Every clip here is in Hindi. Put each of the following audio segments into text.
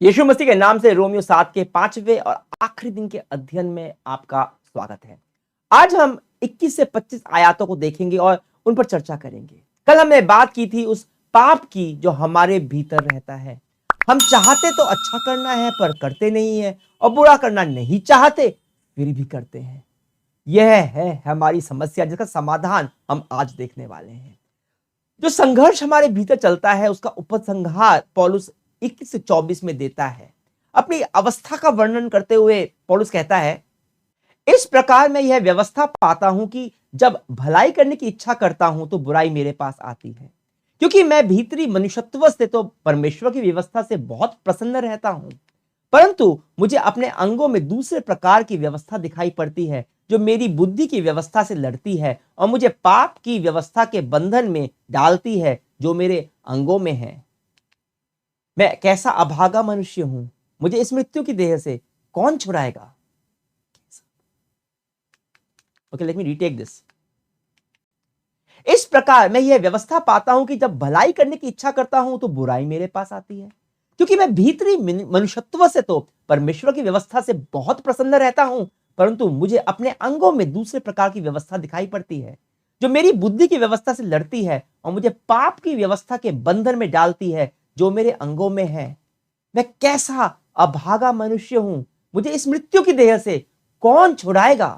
यीशु मसीह के नाम से रोमियो 7 के 5वें और आखिरी दिन के अध्ययन में आपका स्वागत है। आज हम 21 से 25 आयतों को देखेंगे और उन पर चर्चा करेंगे। कल हमने बात की थी उस पाप की जो हमारे भीतर रहता है। हम चाहते तो अच्छा करना है पर करते नहीं है, और बुरा करना नहीं चाहते फिर भी करते हैं। यह है हमारी समस्या, जिसका समाधान हम आज देखने वाले हैं। जो संघर्ष हमारे भीतर चलता है उसका उपसंहार पौलुस 21 से 24 में देता है। अपनी अवस्था का वर्णन करते हुए पौलुस कहता है, इस प्रकार मैं यह व्यवस्था पाता हूं कि जब भलाई करने की इच्छा करता हूं तो बुराई मेरे पास आती है, क्योंकि मैं भीतरी मनुष्यत्व से तो परमेश्वर की व्यवस्था से बहुत प्रसन्न रहता हूं, परंतु मुझे अपने अंगों में दूसरे प्रकार की व्यवस्था दिखाई पड़ती है जो मेरी बुद्धि की व्यवस्था से लड़ती है और मुझे पाप की व्यवस्था के बंधन में डालती है जो मेरे अंगों में है। मैं कैसा अभागा मनुष्य हूं, मुझे इस मृत्यु की देह से कौन छुड़ाएगा। Okay, let me retake this. इस प्रकार मैं यह व्यवस्था पाता हूं कि जब भलाई करने की इच्छा करता हूं तो बुराई मेरे पास आती है, क्योंकि मैं भीतरी मनुष्यत्व से तो परमेश्वर की व्यवस्था से बहुत प्रसन्न रहता हूं, परंतु मुझे अपने अंगों में दूसरे प्रकार की व्यवस्था दिखाई पड़ती है जो मेरी बुद्धि की व्यवस्था से लड़ती है और मुझे पाप की व्यवस्था के बंधन में डालती है जो मेरे अंगों में है। मैं कैसा अभागा मनुष्य हूं, मुझे इस मृत्यु की देह से कौन छुड़ाएगा।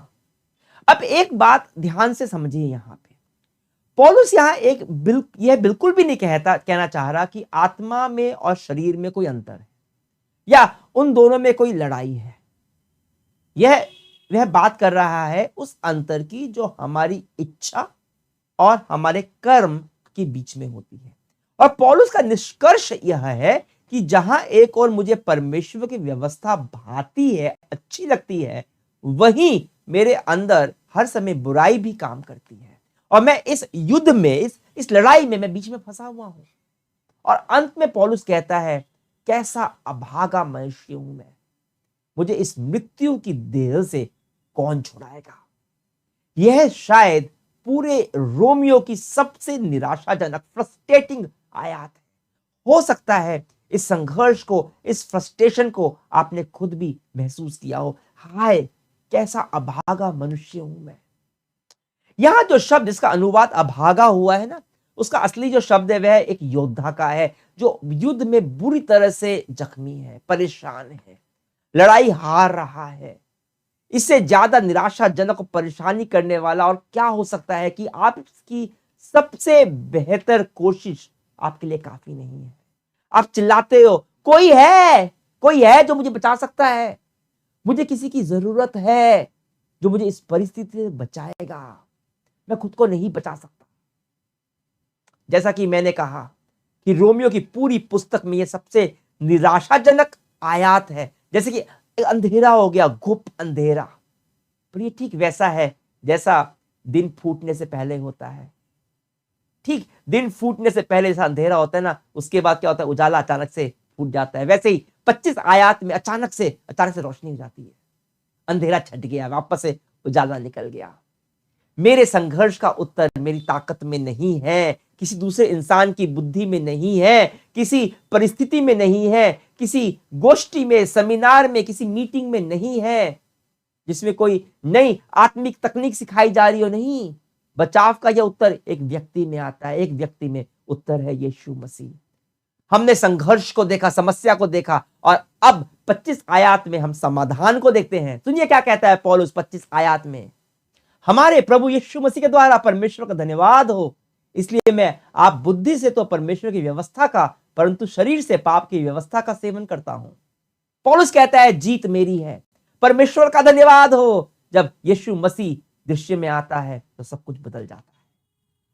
अब एक बात ध्यान से समझिए, यहां पे पौलुस यहां यह बिल्कुल भी नहीं कहना चाह रहा कि आत्मा में और शरीर में कोई अंतर है या उन दोनों में कोई लड़ाई है। वह बात कर रहा है उस अंतर की जो हमारी इच्छा और हमारे कर्म के बीच में होती है। और पौलुस का निष्कर्ष यह है कि जहां एक और मुझे परमेश्वर की व्यवस्था भाती है, अच्छी लगती है, वहीं मेरे अंदर हर समय बुराई भी काम करती है और मैं इस युद्ध में, इस लड़ाई में मैं बीच में फंसा हुआ हूं। और अंत में पौलुस कहता है, कैसा अभागा मनुष्य हूं मैं, मुझे इस मृत्यु की देह से कौन छुड़ाएगा। यह शायद पूरे रोमियो की सबसे निराशाजनक, फ्रस्ट्रेटिंग आयत है। हो सकता है इस संघर्ष को, इस फ्रस्ट्रेशन को आपने खुद भी महसूस किया हो। हाय, कैसा अभागा मनुष्य हूं मैं। यहां जो शब्द, इसका अनुवाद अभागा हुआ है ना, उसका असली जो शब्द है वह एक योद्धा का है जो युद्ध में बुरी तरह से जख्मी है, परेशान है, लड़ाई हार रहा है। इससे ज्यादा निराशाजनक और परेशानी करने वाला और क्या हो सकता है कि आपकी सबसे बेहतर कोशिश आपके लिए काफी नहीं है। आप चिल्लाते हो, कोई है जो मुझे बचा सकता है, मुझे किसी की जरूरत है जो मुझे इस परिस्थिति से बचाएगा, मैं खुद को नहीं बचा सकता। जैसा कि मैंने कहा कि रोमियो की पूरी पुस्तक में यह सबसे निराशाजनक आयत है। जैसे कि अंधेरा हो गया, घुप अंधेरा, पर ये ठीक वैसा है जैसा दिन फूटने से पहले होता है। ठीक दिन फूटने से पहले जैसा अंधेरा होता है ना, उसके बाद क्या होता है, उजाला अचानक से फूट जाता है। वैसे ही 25 आयत में अचानक से रोशनी हो जाती है, अंधेरा छट गया, वापस से उजाला निकल गया। मेरे संघर्ष का उत्तर मेरी ताकत में नहीं है, किसी दूसरे इंसान की बुद्धि में नहीं है, किसी परिस्थिति में नहीं है, किसी गोष्ठी में, सेमिनार में, किसी मीटिंग में नहीं है जिसमें कोई नई आत्मिक तकनीक सिखाई जा रही हो। नहीं, बचाव का यह उत्तर एक व्यक्ति में आता है। एक व्यक्ति में उत्तर है यीशु मसीह। हमने संघर्ष को देखा, समस्या को देखा, और अब 25 आयत में हम समाधान को देखते हैं। सुनिए क्या कहता है पौलुस 25 आयत में, हमारे प्रभु यीशु मसीह के द्वारा परमेश्वर का धन्यवाद हो, इसलिए मैं आप बुद्धि से तो परमेश्वर की व्यवस्था का, परंतु शरीर से पाप की व्यवस्था का सेवन करता हूं। पौलुस कहता है जीत मेरी है, परमेश्वर का धन्यवाद हो। जब यीशु मसीह दृश्य में आता है तो सब कुछ बदल जाता है।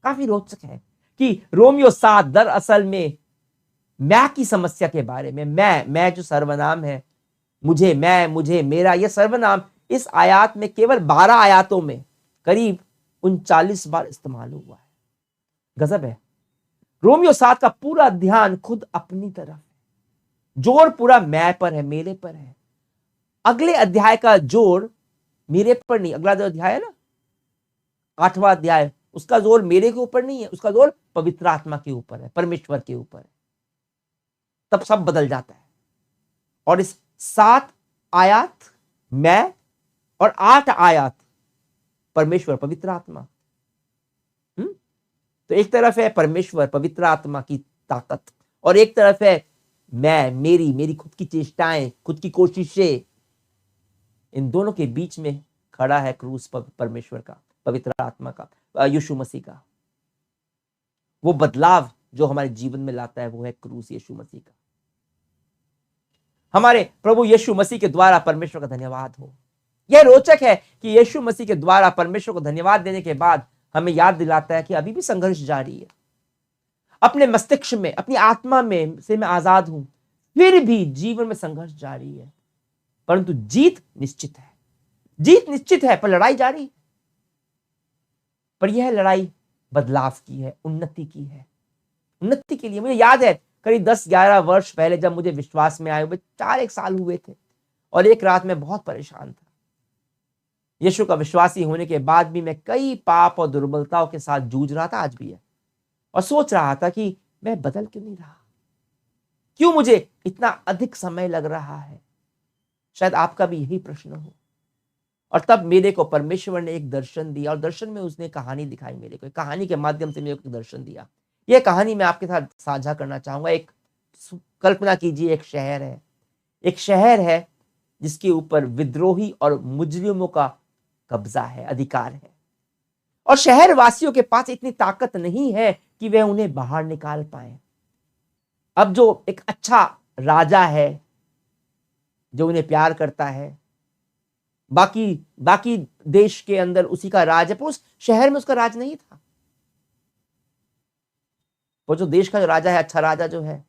काफी रोचक है कि रोमियो 7 दरअसल में मैं की समस्या के बारे में, मैं जो सर्वनाम है, मुझे, मुझे, मेरा, यह सर्वनाम इस आयत में केवल 12 आयतों में करीब 39 बार इस्तेमाल हुआ है। गजब है। रोमियो 7 का पूरा ध्यान खुद अपनी तरफ है, जोर पूरा मैं पर है, मेरे पर है। अगले अध्याय का जोर मेरे पर नहीं, अगला जो अध्याय है ना, 8वां अध्याय, उसका जोर मेरे के ऊपर नहीं है, उसका जोर पवित्र आत्मा के ऊपर है, परमेश्वर के ऊपर है। तब सब बदल जाता है। और इस 7 आयत मैं और 8 आयत परमेश्वर पवित्र आत्मा। तो एक तरफ है परमेश्वर पवित्र आत्मा की ताकत, और एक तरफ है मैं, मेरी खुद की चेष्टाएं, खुद की कोशिशें। इन दोनों के बीच में खड़ा है क्रूस परमेश्वर का, पवित्र आत्मा का, यीशु मसीह का। वो बदलाव जो हमारे जीवन में लाता है वो है क्रूस यीशु मसीह का। हमारे प्रभु यीशु मसीह के द्वारा परमेश्वर का धन्यवाद हो। यह रोचक है कि यीशु मसीह के द्वारा परमेश्वर को धन्यवाद देने के बाद हमें याद दिलाता है कि अभी भी संघर्ष जारी है। अपने मस्तिष्क में, अपनी आत्मा में से मैं आजाद हूं, फिर भी जीवन में संघर्ष जारी है, परंतु जीत निश्चित है। जीत निश्चित है, पर लड़ाई जारी है। पर यह लड़ाई बदलाव की है, उन्नति की है, उन्नति के लिए। मुझे याद है करीब 10-11 वर्ष पहले जब मुझे विश्वास में आए हुए 4-1 साल हुए थे, और एक रात में बहुत परेशान था। यीशु का विश्वासी होने के बाद भी मैं कई पाप और दुर्बलताओं के साथ जूझ रहा था, आज भी है, और सोच रहा था कि मैं बदल क्यों नहीं रहा, क्यों मुझे इतना अधिक समय लग रहा है। शायद आपका भी यही प्रश्न हो। और तब मेरे को परमेश्वर ने एक दर्शन दिया, और दर्शन में उसने कहानी दिखाई मेरे को। कहानी के माध्यम से मेरे को दर्शन दिया। यह कहानी मैं आपके साथ साझा करना चाहूंगा। एक कल्पना कीजिए, एक शहर है जिसके ऊपर विद्रोही और मुजरिमों का कब्जा है, अधिकार है, और शहर वासियों के पास इतनी ताकत नहीं है कि वे उन्हें बाहर निकाल पाए। अब जो एक अच्छा राजा है जो उन्हें प्यार करता है, बाकी देश के अंदर उसी का राज है, पर उस शहर में उसका राज नहीं था। वो जो देश का जो राजा है, अच्छा राजा जो है,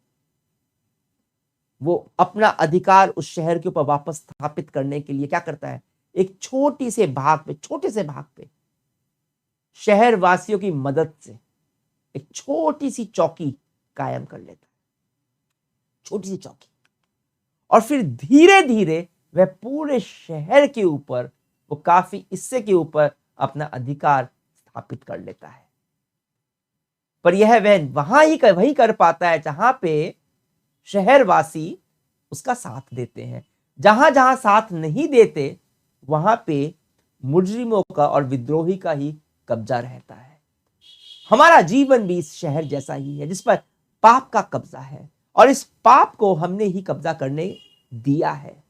वो अपना अधिकार उस शहर के ऊपर वापस स्थापित करने के लिए क्या करता है, एक छोटे से भाग पे शहर वासियों की मदद से एक छोटी सी चौकी कायम कर लेता है, छोटी सी चौकी। और फिर धीरे धीरे वह पूरे शहर के ऊपर, वो काफी हिस्से के ऊपर अपना अधिकार स्थापित कर लेता है। पर यह वह वही कर पाता है जहां पे शहरवासी उसका साथ देते हैं। जहां जहां साथ नहीं देते, वहां पे मुजरिमों का और विद्रोही का ही कब्जा रहता है। हमारा जीवन भी इस शहर जैसा ही है जिस पर पाप का कब्जा है, और इस पाप को हमने ही कब्जा करने दिया है।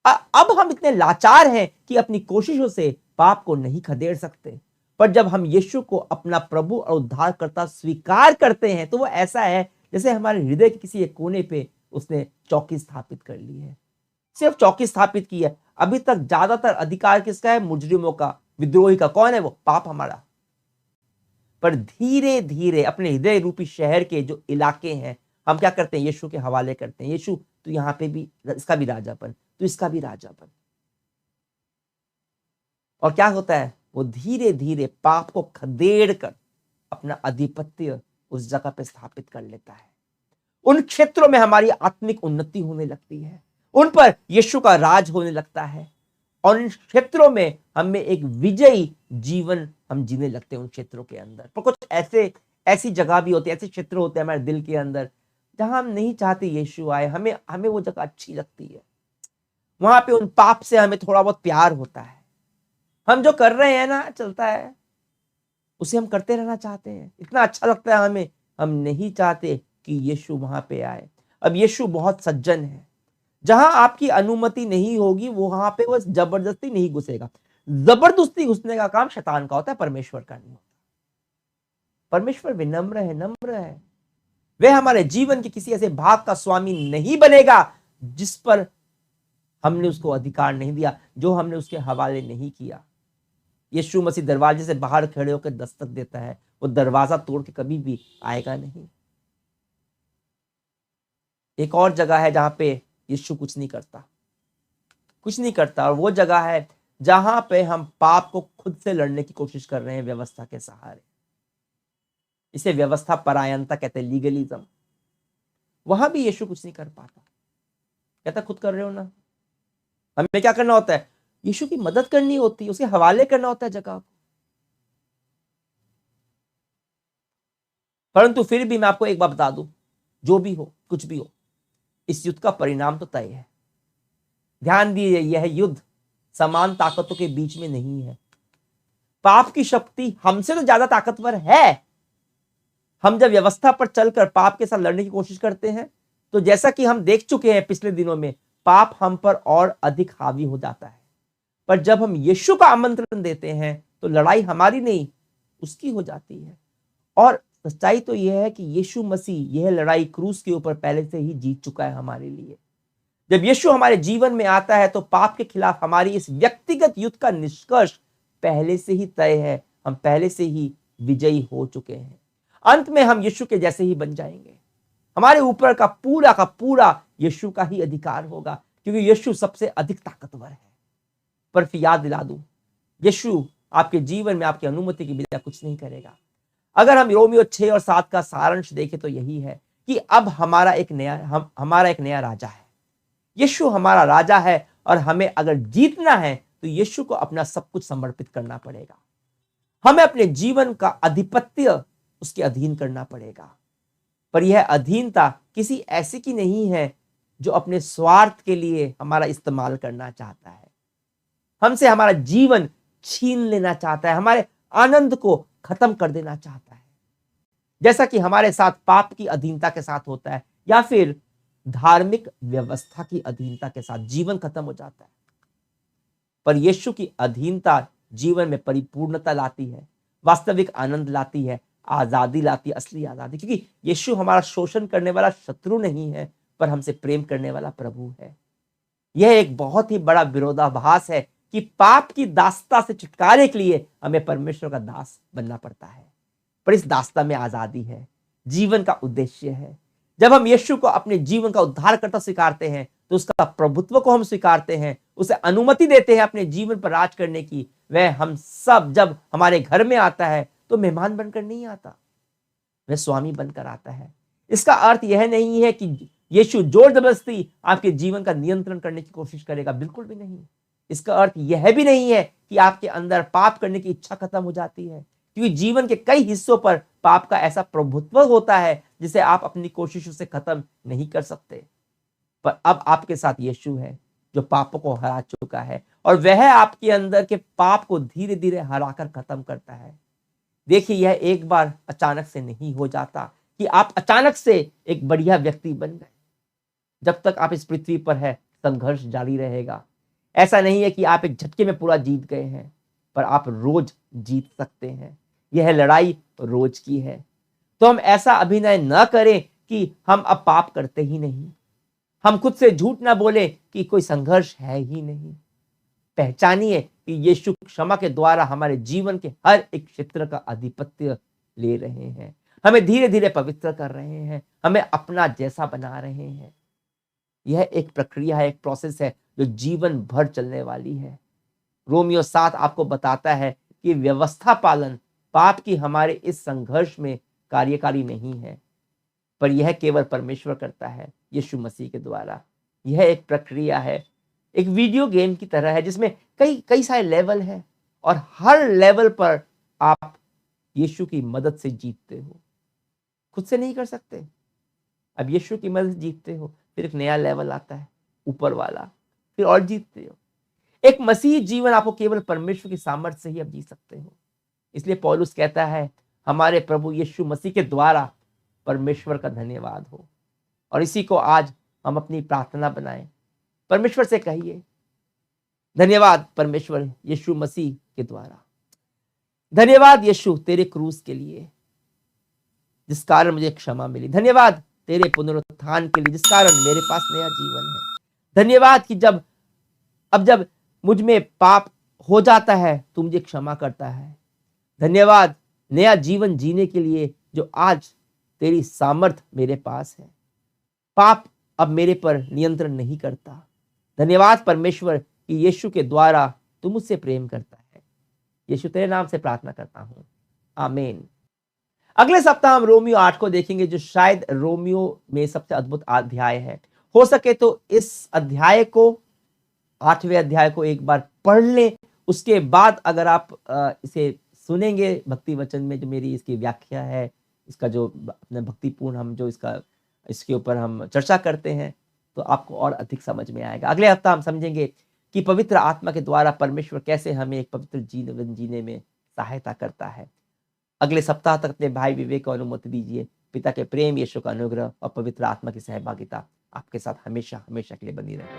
अब हम इतने लाचार हैं कि अपनी कोशिशों से पाप को नहीं खदेड़ सकते, पर जब हम यीशु को अपना प्रभु और उद्धारकर्ता स्वीकार करते हैं, तो वो ऐसा है जैसे हमारे हृदय के किसी एक कोने पे उसने चौकी स्थापित कर ली है। सिर्फ चौकी स्थापित की है। अभी तक ज्यादातर अधिकार किसका है? मुजरिमों का, विद्रोही का। कौन है वो? पाप हमारा। पर धीरे धीरे अपने हृदय रूपी शहर के जो इलाके हैं, हम क्या करते हैं? यीशु के हवाले करते हैं। यीशु तू यहाँ पे भी, इसका भी राजा बन, तू इसका भी राजा बन। और क्या होता है? वो धीरे धीरे पाप को खदेड़ कर अपना आधिपत्य उस जगह पे स्थापित कर लेता है। उन क्षेत्रों में हमारी आत्मिक उन्नति होने लगती है, उन पर यीशु का राज होने लगता है, और इन क्षेत्रों में हमें एक विजयी जीवन हम जीने लगते हैं उन क्षेत्रों के अंदर। पर कुछ ऐसी जगह भी होती है, ऐसे क्षेत्र होते हैं हमारे दिल के अंदर जहां हम नहीं चाहते यीशु आए। हमें वो जगह अच्छी लगती है। वहां पे उन पाप से हमें थोड़ा बहुत प्यार होता है। हम जो कर रहे हैं ना, चलता है, उसे हम करते रहना चाहते हैं। इतना अच्छा लगता है हमें, हम नहीं चाहते कि यीशु वहां पे आए। अब यीशु बहुत सज्जन है। जहां आपकी अनुमति नहीं होगी वहां पे वो जबरदस्ती नहीं घुसेगा। जबरदस्ती घुसने का काम शैतान का होता है, परमेश्वर का नहीं होता। परमेश्वर विनम्र है, नम्र है। वह हमारे जीवन के किसी ऐसे भाग का स्वामी नहीं बनेगा जिस पर हमने उसको अधिकार नहीं दिया, जो हमने उसके हवाले नहीं किया। यीशु मसीह दरवाजे से बाहर खड़े होकर दस्तक देता है। वो दरवाजा तोड़ के कभी भी आएगा नहीं। एक और जगह है जहां पे यीशु कुछ नहीं करता, और वो जगह है जहां पे हम पाप को खुद से लड़ने की कोशिश कर रहे हैं व्यवस्था के सहारे। इसे व्यवस्था परायणता कहते हैं, लीगलिज्म। वहां भी यीशु कुछ नहीं कर पाता। कहता खुद कर रहे हो ना। हमें क्या करना होता है? यीशु की मदद करनी होती है, उसके हवाले करना होता है जगह को। परंतु फिर भी मैं आपको एक बात बता दूं, जो भी हो, कुछ भी हो, इस युद्ध का परिणाम तो तय है। ध्यान दिए, यह युद्ध समान ताकतों के बीच में नहीं है। पाप की शक्ति हमसे तो ज्यादा ताकतवर है। हम जब व्यवस्था पर चलकर पाप के साथ लड़ने की कोशिश करते हैं तो जैसा कि हम देख चुके हैं पिछले दिनों में, पाप हम पर और अधिक हावी हो जाता है। पर जब हम यीशु का आमंत्रण देते हैं तो लड़ाई हमारी नहीं, उसकी हो जाती है। और सच्चाई तो यह है कि यीशु मसीह यह लड़ाई क्रूस के ऊपर पहले से ही जीत चुका है हमारे लिए। जब यीशु हमारे जीवन में आता है तो पाप के खिलाफ हमारी इस व्यक्तिगत युद्ध का निष्कर्ष पहले से ही तय है। हम पहले से ही विजयी हो चुके हैं। अंत में हम यीशु के जैसे ही बन जाएंगे। हमारे ऊपर का पूरा यीशु का ही अधिकार होगा, क्योंकि यीशु सबसे अधिक ताकतवर है। पर फिर याद दिला दूं, यीशु आपके जीवन में आपकी अनुमति के बिना कुछ नहीं करेगा। अगर हम रोमियो 6 और 7 का सारांश देखें तो यही है कि अब हमारा एक नया राजा है। यीशु हमारा राजा है और हमें अगर जीतना है तो यीशु को अपना सब कुछ समर्पित करना पड़ेगा। हमें अपने जीवन का आधिपत्य उसके अधीन करना पड़ेगा। पर यह अधीनता किसी ऐसी की नहीं है जो अपने स्वार्थ के लिए हमारा इस्तेमाल करना चाहता है, हमसे हमारा जीवन छीन लेना चाहता है, हमारे आनंद को खत्म कर देना चाहता है, जैसा कि हमारे साथ पाप की अधीनता के साथ होता है या फिर धार्मिक व्यवस्था की अधीनता के साथ जीवन खत्म हो जाता है। पर यीशु की अधीनता जीवन में परिपूर्णता लाती है, वास्तविक आनंद लाती है, आजादी लाती है, असली आजादी। क्योंकि यीशु हमारा शोषण करने वाला शत्रु नहीं है, पर हमसे प्रेम करने वाला प्रभु है। यह एक बहुत ही बड़ा विरोधाभास है कि पाप की दासता से छुटकारे के लिए हमें परमेश्वर का दास बनना पड़ता है, पर इस दासता में आजादी है, जीवन का उद्देश्य है। जब हम यीशु को अपने जीवन का उद्धारकर्ता स्वीकारते हैं तो उसका प्रभुत्व को हम स्वीकारते हैं, उसे अनुमति देते हैं अपने जीवन पर राज करने की। वह हम सब जब हमारे घर में आता है तो मेहमान बनकर नहीं आता, वह स्वामी बनकर आता है। इसका अर्थ यह नहीं है कि यीशु जोर जबरदस्ती आपके जीवन का नियंत्रण करने की कोशिश करेगा, बिल्कुल भी नहीं। इसका अर्थ यह भी नहीं है कि आपके अंदर पाप करने की इच्छा खत्म हो जाती है, क्योंकि जीवन के कई हिस्सों पर पाप का ऐसा प्रभुत्व होता है जिसे आप अपनी कोशिशों से खत्म नहीं कर सकते। पर अब आपके साथ यीशु है जो पापों को हरा चुका है, और वह आपके अंदर के पाप को धीरे धीरे हराकर खत्म करता है। देखिए, यह एक बार अचानक से नहीं हो जाता कि आप अचानक से एक बढ़िया व्यक्ति बन गए। जब तक आप इस पृथ्वी पर है संघर्ष जारी रहेगा। ऐसा नहीं है कि आप एक झटके में पूरा जीत गए हैं, पर आप रोज जीत सकते हैं। यह लड़ाई रोज की है। तो हम ऐसा अभिनय न करें कि हम अब पाप करते ही नहीं। हम खुद से झूठ ना बोले कि कोई संघर्ष है ही नहीं। पहचानिए कि यीशु क्षमा के द्वारा हमारे जीवन के हर एक क्षेत्र का आधिपत्य ले रहे हैं, हमें धीरे धीरे पवित्र कर रहे हैं, हमें अपना जैसा बना रहे हैं। यह एक प्रक्रिया है, एक प्रोसेस है जो जीवन भर चलने वाली है। रोमियो 7 आपको बताता है कि व्यवस्था पालन पाप की हमारे इस संघर्ष में कार्यकारी नहीं है, पर यह केवल परमेश्वर करता है यीशु मसीह के द्वारा। यह एक प्रक्रिया है, एक वीडियो गेम की तरह है जिसमें कई सारे लेवल हैं, और हर लेवल पर आप यीशु की मदद से जीतते हो। खुद से नहीं कर सकते, अब यीशु की मदद से जीतते हो, फिर एक नया लेवल आता है ऊपर वाला, फिर और जीतते हो। एक मसीह जीवन आपको केवल परमेश्वर की सामर्थ्य से ही अब जी सकते हो। इसलिए पौलुस कहता है, हमारे प्रभु यीशु मसीह के द्वारा परमेश्वर का धन्यवाद हो। और इसी को आज हम अपनी प्रार्थना बनाएं। परमेश्वर से कहिए, धन्यवाद परमेश्वर यीशु मसीह के द्वारा, धन्यवाद यीशु तेरे क्रूस के लिए जिस कारण मुझे क्षमा मिली, धन्यवाद तेरे पुनरुत्थान के लिए जिस कारण मेरे पास नया जीवन है। धन्यवाद कि जब मुझ में पाप हो जाता है तो मुझे क्षमा करता है। धन्यवाद नया जीवन जीने के लिए जो आज तेरी सामर्थ मेरे पास है। पाप अब मेरे पर नियंत्रण नहीं करता। धन्यवाद परमेश्वर कि यीशु के द्वारा तू मुझसे प्रेम करता है। यीशु तेरे नाम से प्रार्थना करता हूं, आमीन। अगले सप्ताह हम रोमियो 8 को देखेंगे, जो शायद रोमियो में सबसे अद्भुत अध्याय है। हो सके तो इस अध्याय को, 8वें अध्याय को एक बार पढ़ लें। उसके बाद अगर आप इसे सुनेंगे भक्ति वचन में, जो मेरी इसकी व्याख्या है, इसका जो अपने भक्तिपूर्ण हम जो इसके ऊपर हम चर्चा करते हैं, तो आपको और अधिक समझ में आएगा। अगले हफ्ता हम समझेंगे कि पवित्र आत्मा के द्वारा परमेश्वर कैसे हमें एक पवित्र जीवन जीने में सहायता करता है। अगले सप्ताह तक अपने भाई विवेक को अनुमति दीजिए। पिता के प्रेम, यीशु का अनुग्रह और पवित्र आत्मा की सहभागिता आपके साथ हमेशा हमेशा के लिए बनी रहे।